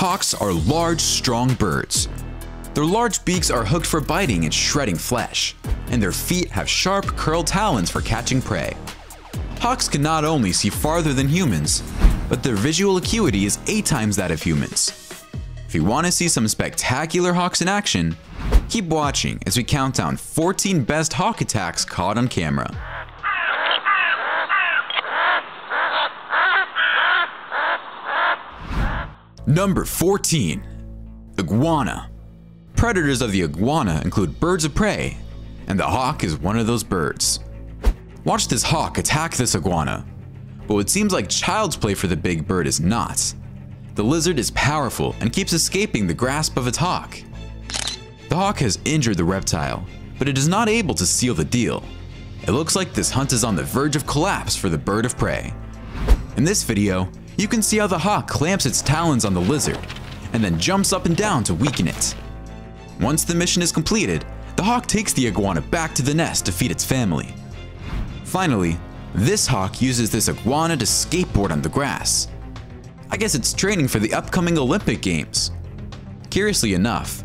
Hawks are large, strong birds. Their large beaks are hooked for biting and shredding flesh, and their feet have sharp, curled talons for catching prey. Hawks can not only see farther than humans, but their visual acuity is 8 times that of humans. If you want to see some spectacular hawks in action, keep watching as we count down 14 best hawk attacks caught on camera. Number 14. Iguana. Predators of the iguana include birds of prey, and the hawk is one of those birds. Watch this hawk attack this iguana, but what seems like child's play for the big bird is not. The lizard is powerful and keeps escaping the grasp of its hawk. The hawk has injured the reptile, but it is not able to seal the deal. It looks like this hunt is on the verge of collapse for the bird of prey. In this video, you can see how the hawk clamps its talons on the lizard, and then jumps up and down to weaken it. Once the mission is completed, the hawk takes the iguana back to the nest to feed its family. Finally, this hawk uses this iguana to skateboard on the grass. I guess it's training for the upcoming Olympic Games. Curiously enough,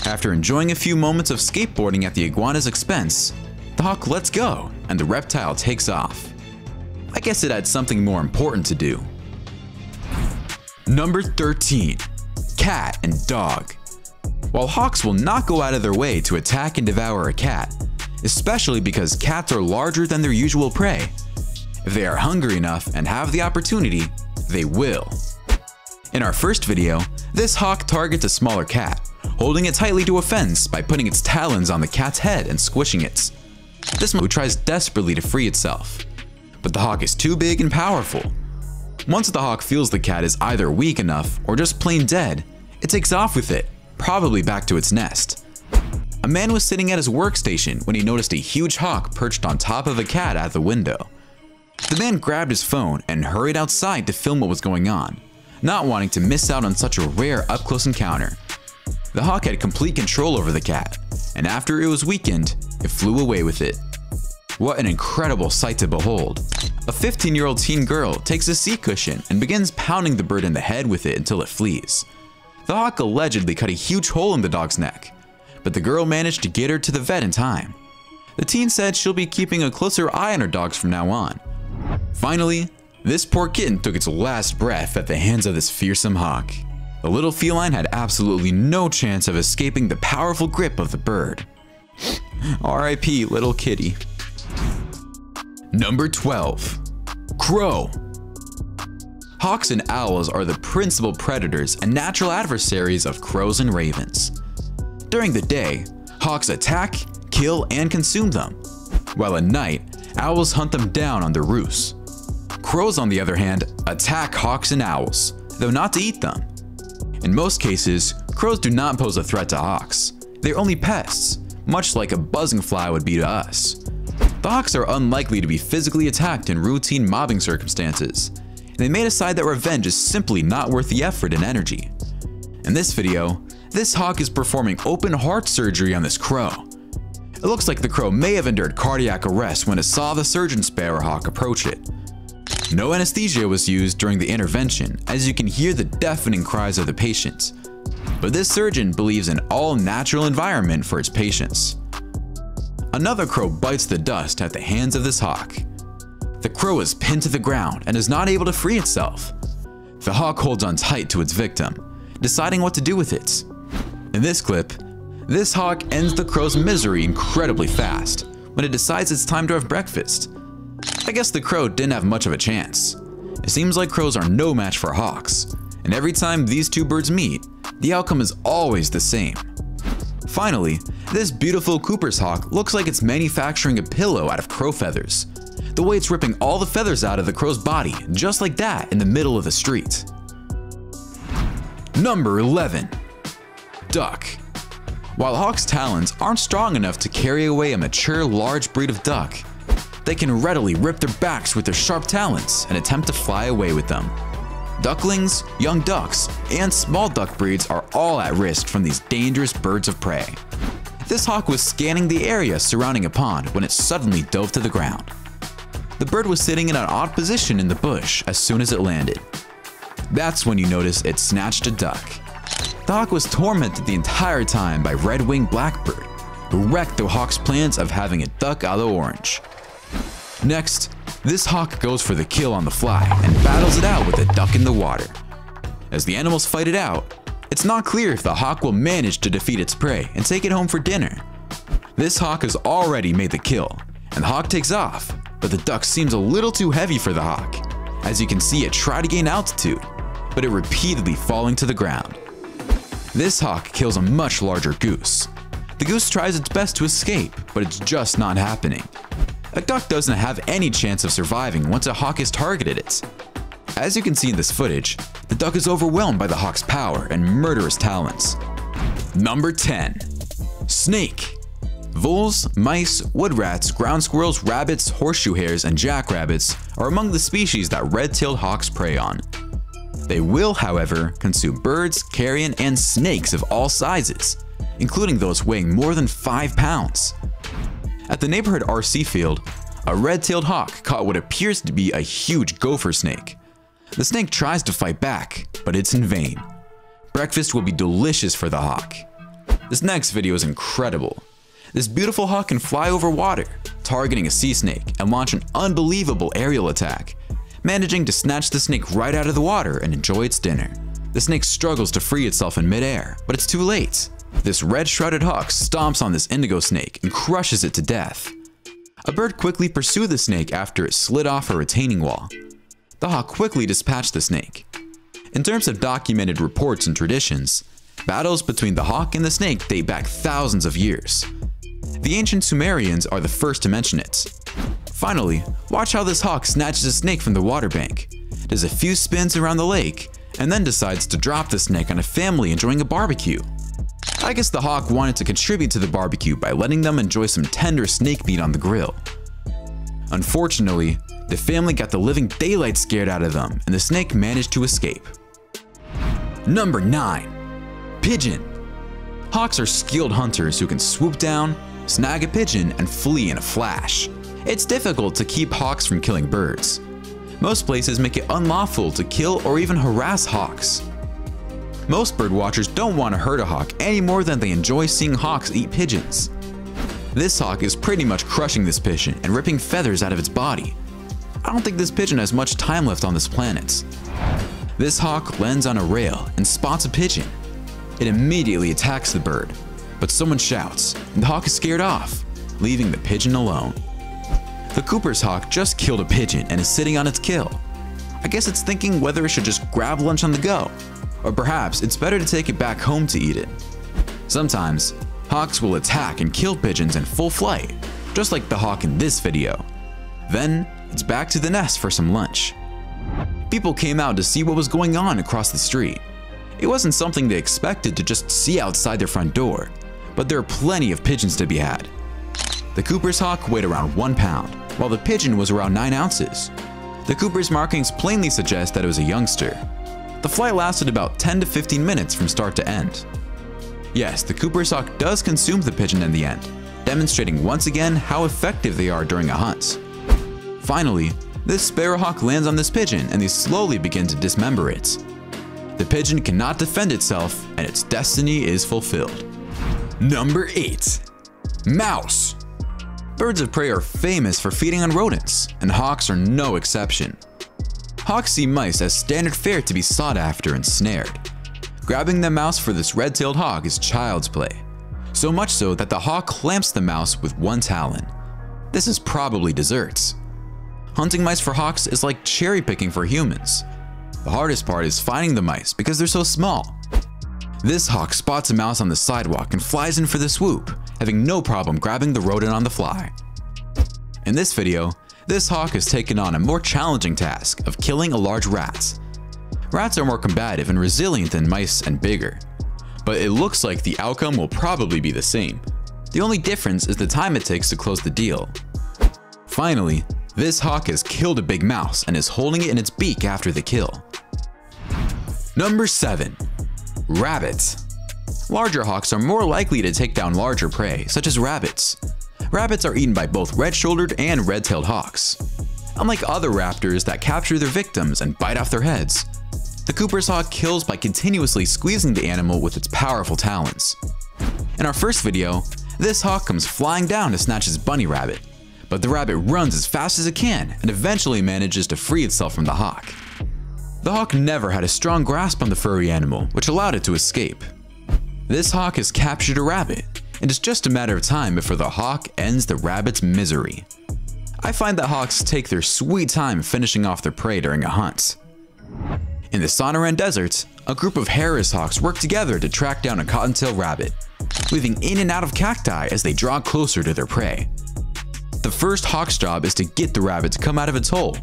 after enjoying a few moments of skateboarding at the iguana's expense, the hawk lets go and the reptile takes off. I guess it had something more important to do. Number 13. Cat and dog. While hawks will not go out of their way to attack and devour a cat, especially because cats are larger than their usual prey, if they are hungry enough and have the opportunity, they will. In our first video, this hawk targets a smaller cat, holding it tightly to a fence by putting its talons on the cat's head and squishing it. This one tries desperately to free itself, but the hawk is too big and powerful. Once the hawk feels the cat is either weak enough or just plain dead, it takes off with it, probably back to its nest. A man was sitting at his workstation when he noticed a huge hawk perched on top of a cat at the window. The man grabbed his phone and hurried outside to film what was going on, not wanting to miss out on such a rare up-close encounter. The hawk had complete control over the cat, and after it was weakened, it flew away with it. What an incredible sight to behold. A 15-year-old teen girl takes a seat cushion and begins pounding the bird in the head with it until it flees. The hawk allegedly cut a huge hole in the dog's neck, but the girl managed to get her to the vet in time. The teen said she'll be keeping a closer eye on her dogs from now on. Finally, this poor kitten took its last breath at the hands of this fearsome hawk. The little feline had absolutely no chance of escaping the powerful grip of the bird. R.I.P. little kitty. Number 12. Crow. Hawks and owls are the principal predators and natural adversaries of crows and ravens. During the day, hawks attack, kill, and consume them, while at night, owls hunt them down on their roosts. Crows, on the other hand, attack hawks and owls, though not to eat them. In most cases, crows do not pose a threat to hawks. They're only pests, much like a buzzing fly would be to us. The hawks are unlikely to be physically attacked in routine mobbing circumstances, and they may decide that revenge is simply not worth the effort and energy. In this video, this hawk is performing open heart surgery on this crow. It looks like the crow may have endured cardiac arrest when it saw the surgeon sparrowhawk approach it. No anesthesia was used during the intervention, as you can hear the deafening cries of the patient. But this surgeon believes in all natural environment for his patients. Another crow bites the dust at the hands of this hawk. The crow is pinned to the ground and is not able to free itself. The hawk holds on tight to its victim, deciding what to do with it. In this clip, this hawk ends the crow's misery incredibly fast when it decides it's time to have breakfast. I guess the crow didn't have much of a chance. It seems like crows are no match for hawks, and every time these two birds meet, the outcome is always the same. Finally, this beautiful Cooper's hawk looks like it's manufacturing a pillow out of crow feathers. The way it's ripping all the feathers out of the crow's body, just like that in the middle of the street. Number 11. Duck. While hawks' talons aren't strong enough to carry away a mature large breed of duck, they can readily rip their backs with their sharp talons and attempt to fly away with them. Ducklings, young ducks, and small duck breeds are all at risk from these dangerous birds of prey. This hawk was scanning the area surrounding a pond when it suddenly dove to the ground. The bird was sitting in an odd position in the bush as soon as it landed. That's when you notice it snatched a duck. The hawk was tormented the entire time by red-winged blackbird, who wrecked the hawk's plans of having a duck a la orange. Next, this hawk goes for the kill on the fly and battles it out with a duck in the water. As the animals fight it out, it's not clear if the hawk will manage to defeat its prey and take it home for dinner. This hawk has already made the kill, and the hawk takes off, but the duck seems a little too heavy for the hawk. As you can see, it tried to gain altitude, but it repeatedly falling to the ground. This hawk kills a much larger goose. The goose tries its best to escape, but it's just not happening. A duck doesn't have any chance of surviving once a hawk has targeted it. As you can see in this footage, the duck is overwhelmed by the hawk's power and murderous talons. Number 10. Snake. Voles, mice, wood rats, ground squirrels, rabbits, horseshoe hares, and jackrabbits are among the species that red-tailed hawks prey on. They will, however, consume birds, carrion, and snakes of all sizes, including those weighing more than 5 pounds. At the neighborhood RC field, a red-tailed hawk caught what appears to be a huge gopher snake. The snake tries to fight back, but it's in vain. Breakfast will be delicious for the hawk. This next video is incredible. This beautiful hawk can fly over water, targeting a sea snake and launch an unbelievable aerial attack, managing to snatch the snake right out of the water and enjoy its dinner. The snake struggles to free itself in midair, but it's too late. This red-shrouded hawk stomps on this indigo snake and crushes it to death. A bird quickly pursued the snake after it slid off a retaining wall. The hawk quickly dispatched the snake. In terms of documented reports and traditions, battles between the hawk and the snake date back thousands of years. The ancient Sumerians are the first to mention it. Finally, watch how this hawk snatches a snake from the water bank, does a few spins around the lake, and then decides to drop the snake on a family enjoying a barbecue. I guess the hawk wanted to contribute to the barbecue by letting them enjoy some tender snake meat on the grill. Unfortunately, the family got the living daylight scared out of them, and the snake managed to escape. Number 9. Pigeon. Hawks are skilled hunters who can swoop down, snag a pigeon, and flee in a flash. It's difficult to keep hawks from killing birds. Most places make it unlawful to kill or even harass hawks. Most bird watchers don't want to hurt a hawk any more than they enjoy seeing hawks eat pigeons. This hawk is pretty much crushing this pigeon and ripping feathers out of its body. I don't think this pigeon has much time left on this planet. This hawk lands on a rail and spots a pigeon. It immediately attacks the bird, but someone shouts, and the hawk is scared off, leaving the pigeon alone. The Cooper's hawk just killed a pigeon and is sitting on its kill. I guess it's thinking whether it should just grab lunch on the go, or perhaps it's better to take it back home to eat it. Sometimes, hawks will attack and kill pigeons in full flight, just like the hawk in this video. Then, it's back to the nest for some lunch. People came out to see what was going on across the street. It wasn't something they expected to just see outside their front door, but there are plenty of pigeons to be had. The Cooper's hawk weighed around 1 pound, while the pigeon was around 9 ounces. The Cooper's markings plainly suggest that it was a youngster. The flight lasted about 10 to 15 minutes from start to end. Yes, the Cooper's hawk does consume the pigeon in the end, demonstrating once again how effective they are during a hunt. Finally, this sparrowhawk lands on this pigeon and they slowly begin to dismember it. The pigeon cannot defend itself and its destiny is fulfilled. Number 8. Mouse. Birds of prey are famous for feeding on rodents, and hawks are no exception. Hawks see mice as standard fare to be sought after and snared. Grabbing the mouse for this red-tailed hawk is child's play, so much so that the hawk clamps the mouse with one talon. This is probably desserts. Hunting mice for hawks is like cherry picking for humans. The hardest part is finding the mice because they're so small. This hawk spots a mouse on the sidewalk and flies in for the swoop, having no problem grabbing the rodent on the fly. In this video, this hawk has taken on a more challenging task of killing a large rat. Rats are more combative and resilient than mice and bigger, but it looks like the outcome will probably be the same. The only difference is the time it takes to close the deal. Finally, this hawk has killed a big mouse and is holding it in its beak after the kill. Number 7. Rabbit. Larger hawks are more likely to take down larger prey, such as rabbits. Rabbits are eaten by both red-shouldered and red-tailed hawks. Unlike other raptors that capture their victims and bite off their heads, The Cooper's hawk kills by continuously squeezing the animal with its powerful talons. In our first video, this hawk comes flying down to snatch his bunny rabbit, but the rabbit runs as fast as it can and eventually manages to free itself from the hawk. The hawk never had a strong grasp on the furry animal, which allowed it to escape. This hawk has captured a rabbit, and it's just a matter of time before the hawk ends the rabbit's misery. I find that hawks take their sweet time finishing off their prey during a hunt. In the Sonoran Desert, a group of Harris hawks work together to track down a cottontail rabbit, weaving in and out of cacti as they draw closer to their prey. The first hawk's job is to get the rabbit to come out of its hole,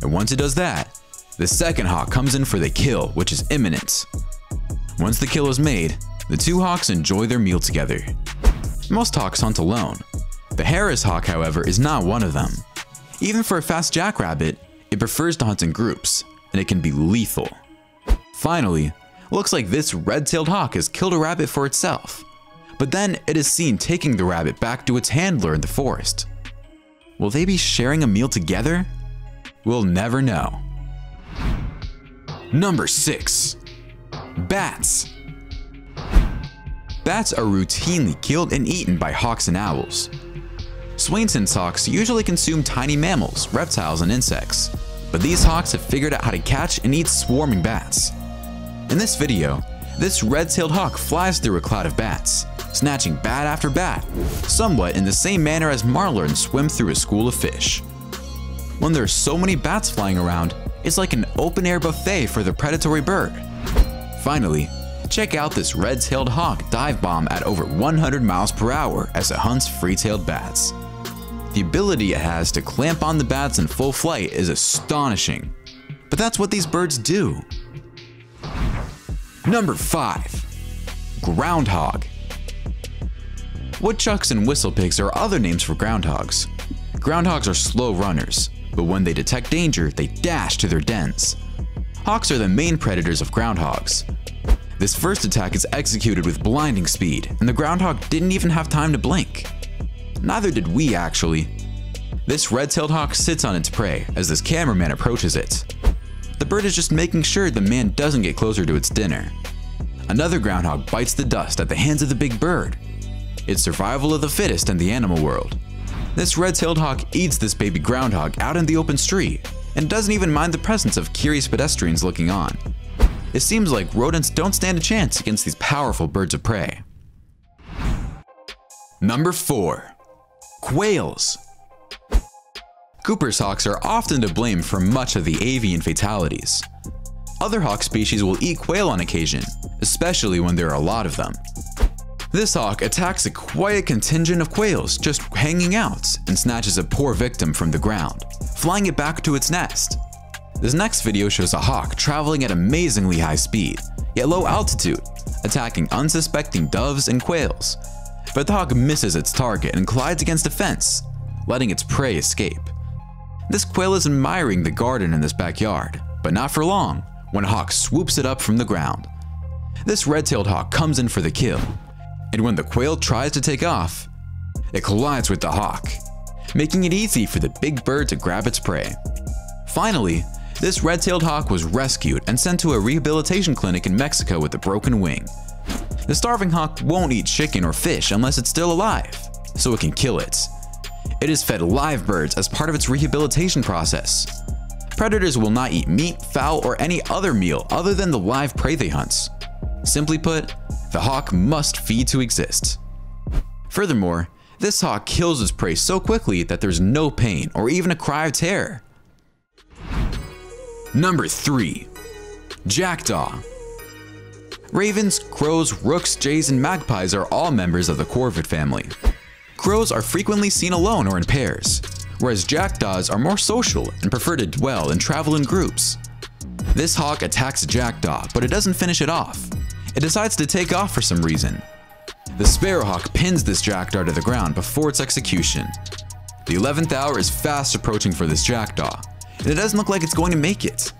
and once it does that, the second hawk comes in for the kill, which is imminent. Once the kill is made, the two hawks enjoy their meal together. Most hawks hunt alone. The Harris hawk, however, is not one of them. Even for a fast jackrabbit, it prefers to hunt in groups, and it can be lethal. Finally, looks like this red-tailed hawk has killed a rabbit for itself, but then it is seen taking the rabbit back to its handler in the forest. Will they be sharing a meal together? We'll never know. Number 6. Bats. Bats are routinely killed and eaten by hawks and owls. Swainson's hawks usually consume tiny mammals, reptiles, and insects, but these hawks have figured out how to catch and eat swarming bats. In this video, this red-tailed hawk flies through a cloud of bats, snatching bat after bat, somewhat in the same manner as marlins swim through a school of fish. When there are so many bats flying around, it's like an open-air buffet for the predatory bird. Finally, check out this red-tailed hawk dive bomb at over 100 miles per hour as it hunts free-tailed bats. The ability it has to clamp on the bats in full flight is astonishing, but that's what these birds do. Number 5. Groundhog. Woodchucks and whistlepigs are other names for groundhogs. Groundhogs are slow runners, but when they detect danger, they dash to their dens. Hawks are the main predators of groundhogs. This first attack is executed with blinding speed, and the groundhog didn't even have time to blink. Neither did we, actually. This red-tailed hawk sits on its prey as this cameraman approaches it. The bird is just making sure the man doesn't get closer to its dinner. Another groundhog bites the dust at the hands of the big bird. It's survival of the fittest in the animal world. This red-tailed hawk eats this baby groundhog out in the open street and doesn't even mind the presence of curious pedestrians looking on. It seems like rodents don't stand a chance against these powerful birds of prey. Number 4. Quails. Cooper's hawks are often to blame for much of the avian fatalities. Other hawk species will eat quail on occasion, especially when there are a lot of them. This hawk attacks a quiet contingent of quails just hanging out and snatches a poor victim from the ground, flying it back to its nest. This next video shows a hawk traveling at amazingly high speed, yet low altitude, attacking unsuspecting doves and quails. But the hawk misses its target and collides against a fence, letting its prey escape. This quail is admiring the garden in this backyard, but not for long when a hawk swoops it up from the ground. This red-tailed hawk comes in for the kill, and when the quail tries to take off, it collides with the hawk, making it easy for the big bird to grab its prey. Finally, this red-tailed hawk was rescued and sent to a rehabilitation clinic in Mexico with a broken wing. The starving hawk won't eat chicken or fish unless it's still alive, so it can kill it. It is fed live birds as part of its rehabilitation process. Predators will not eat meat, fowl, or any other meal other than the live prey they hunt. Simply put, the hawk must feed to exist. Furthermore, this hawk kills its prey so quickly that there's no pain or even a cry of terror. Number 3. Jackdaw. Ravens, crows, rooks, jays, and magpies are all members of the corvid family. Crows are frequently seen alone or in pairs, whereas jackdaws are more social and prefer to dwell and travel in groups. This hawk attacks a jackdaw, but it doesn't finish it off. It decides to take off for some reason. The sparrowhawk pins this jackdaw to the ground before its execution. The 11th hour is fast approaching for this jackdaw, and it doesn't look like it's going to make it.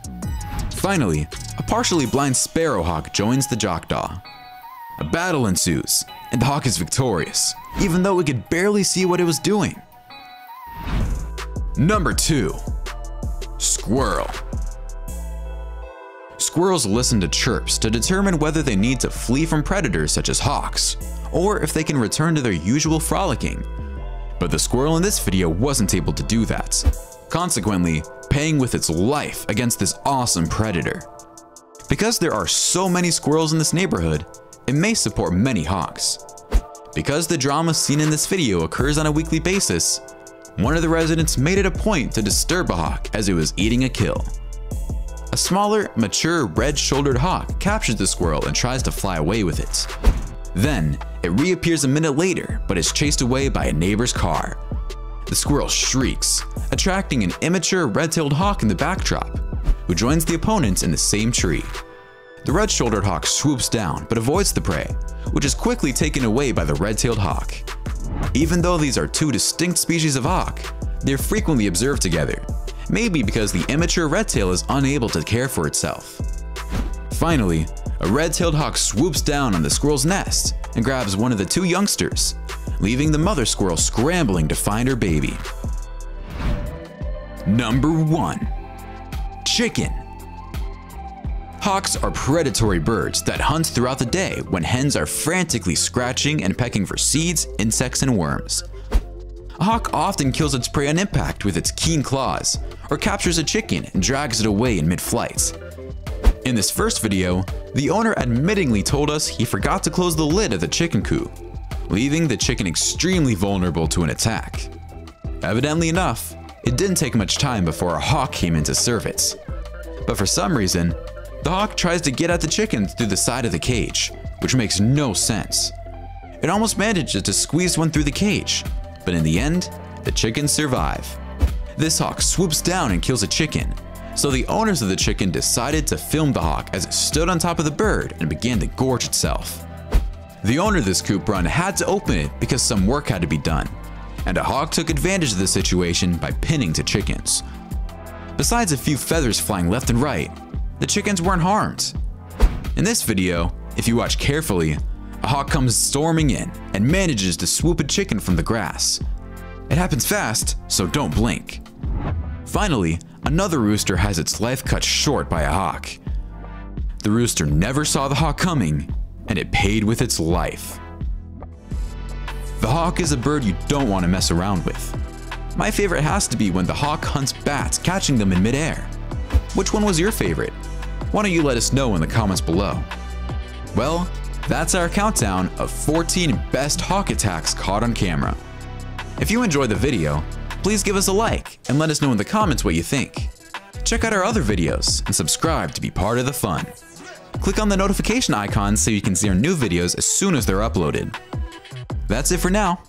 Finally, a partially blind sparrowhawk joins the jackdaw. A battle ensues, and the hawk is victorious, even though it could barely see what it was doing. Number 2. Squirrel. squirrels listen to chirps to determine whether they need to flee from predators such as hawks, or if they can return to their usual frolicking. But the squirrel in this video wasn't able to do that, consequently paying with its life against this awesome predator. Because there are so many squirrels in this neighborhood, it may support many hawks. Because the drama seen in this video occurs on a weekly basis, one of the residents made it a point to disturb a hawk as it was eating a kill. A smaller, mature, red-shouldered hawk captures the squirrel and tries to fly away with it. Then, it reappears a minute later but is chased away by a neighbor's car. The squirrel shrieks, attracting an immature red-tailed hawk in the backdrop, who joins the opponents in the same tree. The red-shouldered hawk swoops down but avoids the prey, which is quickly taken away by the red-tailed hawk. Even though these are two distinct species of hawk, they are frequently observed together, maybe because the immature red-tail is unable to care for itself. Finally, a red-tailed hawk swoops down on the squirrel's nest and grabs one of the two youngsters, leaving the mother squirrel scrambling to find her baby. Number 1. Chicken. Hawks are predatory birds that hunt throughout the day when hens are frantically scratching and pecking for seeds, insects, and worms. A hawk often kills its prey on impact with its keen claws, or captures a chicken and drags it away in mid-flight. In this first video, the owner admittingly told us he forgot to close the lid of the chicken coop, leaving the chicken extremely vulnerable to an attack. Evidently enough, it didn't take much time before a hawk came in to serve it. But for some reason, the hawk tries to get at the chicken through the side of the cage, which makes no sense. It almost manages to squeeze one through the cage, but in the end, the chickens survive. This hawk swoops down and kills a chicken, so the owners of the chicken decided to film the hawk as it stood on top of the bird and began to gorge itself. The owner of this coop run had to open it because some work had to be done, and a hawk took advantage of the situation by pinning to chickens. Besides a few feathers flying left and right, the chickens weren't harmed. In this video, if you watch carefully, a hawk comes storming in and manages to swoop a chicken from the grass. It happens fast, so don't blink. Finally, another rooster has its life cut short by a hawk. The rooster never saw the hawk coming, and it paid with its life. The hawk is a bird you don't want to mess around with. My favorite has to be when the hawk hunts bats, catching them in midair. Which one was your favorite? Why don't you let us know in the comments below. Well, that's our countdown of 14 best hawk attacks caught on camera. If you enjoyed the video, please give us a like and let us know in the comments what you think. Check out our other videos and subscribe to be part of the fun. Click on the notification icon so you can see our new videos as soon as they're uploaded. That's it for now.